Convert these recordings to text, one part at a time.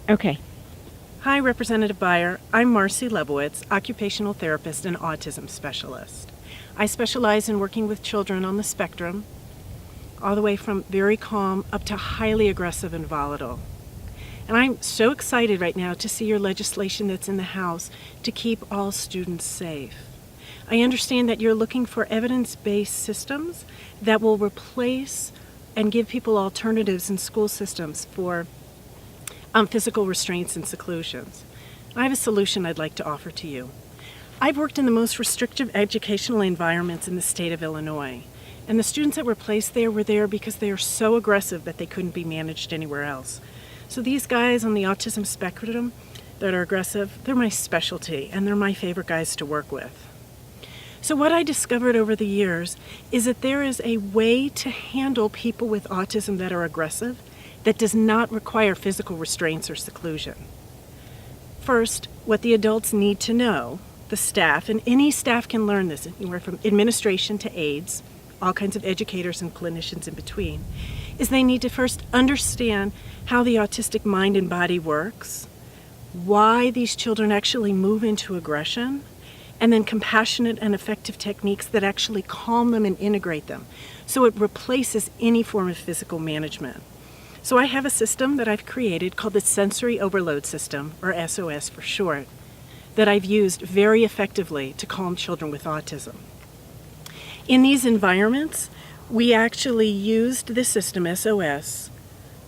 Okay. Hi, Representative Beyer. I'm Marcy Lebowitz, occupational therapist and autism specialist. I specialize in working with children on the spectrum, all the way from very calm up to highly aggressive and volatile. And I'm so excited right now to see your legislation that's in the House to keep all students safe. I understand that you're looking for evidence-based systems that will replace and give people alternatives in school systems for physical restraints and seclusions. I have a solution I'd like to offer to you. I've worked in the most restrictive educational environments in the state of Illinois, and the students that were placed there were there because they are so aggressive that they couldn't be managed anywhere else. So these guys on the autism spectrum that are aggressive, they're my specialty, and they're my favorite guys to work with. So what I discovered over the years is that there is a way to handle people with autism that are aggressive that does not require physical restraints or seclusion. First, what the adults need to know, the staff, and any staff can learn this, anywhere from administration to aides, all kinds of educators and clinicians in between, is they need to first understand how the autistic mind and body works, why these children actually move into aggression, and then compassionate and effective techniques that actually calm them and integrate them, so it replaces any form of physical management. So I have a system that I've created called the Sensory Overload System, or SOS for short, that I've used very effectively to calm children with autism. In these environments, we actually used the system SOS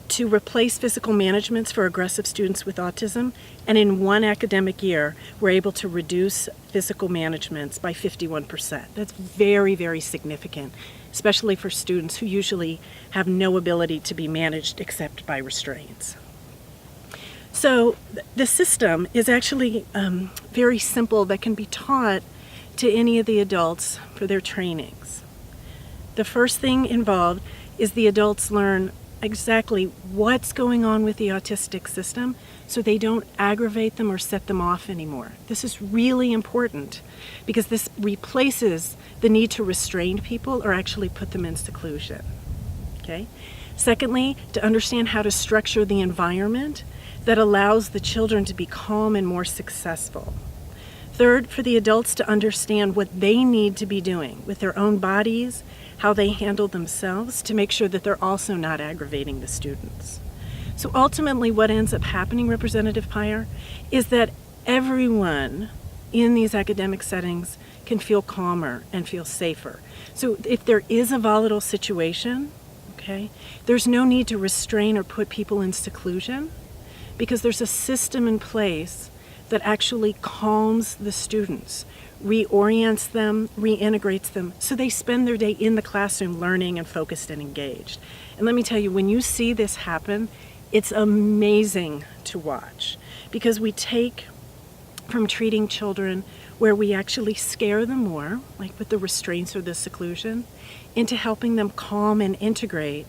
to replace physical managements for aggressive students with autism, and in one academic year, we're able to reduce physical managements by 51%. That's very, very significant, especially for students who usually have no ability to be managed except by restraints. So the system is actually very simple, that can be taught to any of the adults for their trainings. The first thing involved is the adults learn exactly what's going on with the autistic system so they don't aggravate them or set them off anymore. This is really important because this replaces the need to restrain people or actually put them in seclusion. Okay? Secondly, to understand how to structure the environment that allows the children to be calm and more successful. Third, for the adults to understand what they need to be doing with their own bodies, how they handle themselves, to make sure that they're also not aggravating the students. So ultimately what ends up happening, Representative Beyer, is that everyone in these academic settings can feel calmer and feel safer. So if there is a volatile situation, okay, there's no need to restrain or put people in seclusion because there's a system in place that actually calms the students, reorients them, reintegrates them, so they spend their day in the classroom learning and focused and engaged. And let me tell you, when you see this happen, it's amazing to watch because we take from treating children where we actually scare them more, like with the restraints or the seclusion, into helping them calm and integrate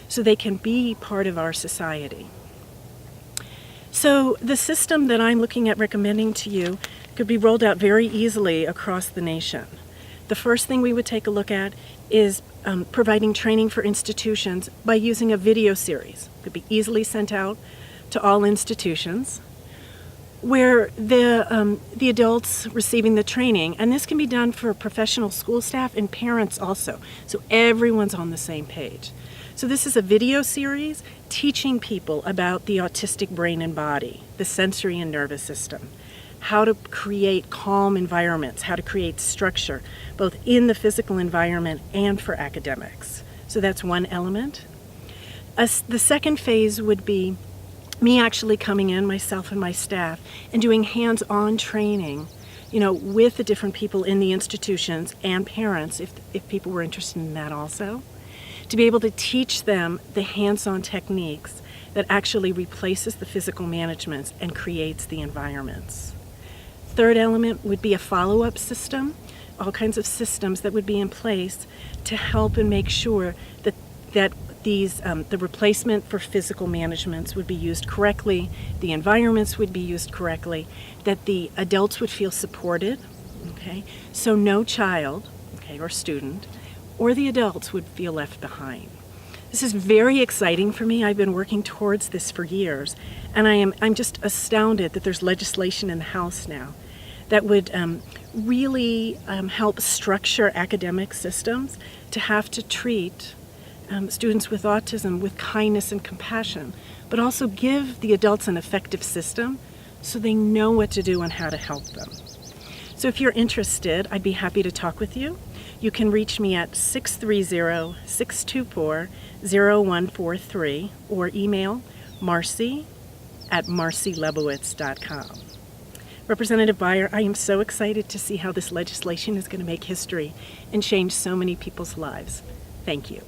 so they can be part of our society. So the system that I'm looking at recommending to you could be rolled out very easily across the nation. The first thing we would take a look at is providing training for institutions by using a video series. It could be easily sent out to all institutions where the adults receiving the training, and this can be done for professional school staff and parents also, so everyone's on the same page. So this is a video series teaching people about the autistic brain and body, the sensory and nervous system, how to create calm environments, how to create structure, both in the physical environment and for academics. So that's one element. The second phase would be me actually coming in, myself and my staff, and doing hands-on training, with the different people in the institutions and parents, if people were interested in that also, to be able to teach them the hands-on techniques that actually replaces the physical management and creates the environments. Third element would be a follow-up system, all kinds of systems that would be in place to help and make sure that the replacement for physical managements would be used correctly, the environments would be used correctly, that the adults would feel supported, okay? So no child, okay, or student, or the adults would feel left behind. This is very exciting for me. I've been working towards this for years, and I'm just astounded that there's legislation in the House now that would really help structure academic systems to have to treat students with autism with kindness and compassion, but also give the adults an effective system so they know what to do and how to help them. So if you're interested, I'd be happy to talk with you. You can reach me at 630-624-0143 or email marcy@marcylebowitz.com. Representative Beyer, I am so excited to see how this legislation is going to make history and change so many people's lives. Thank you.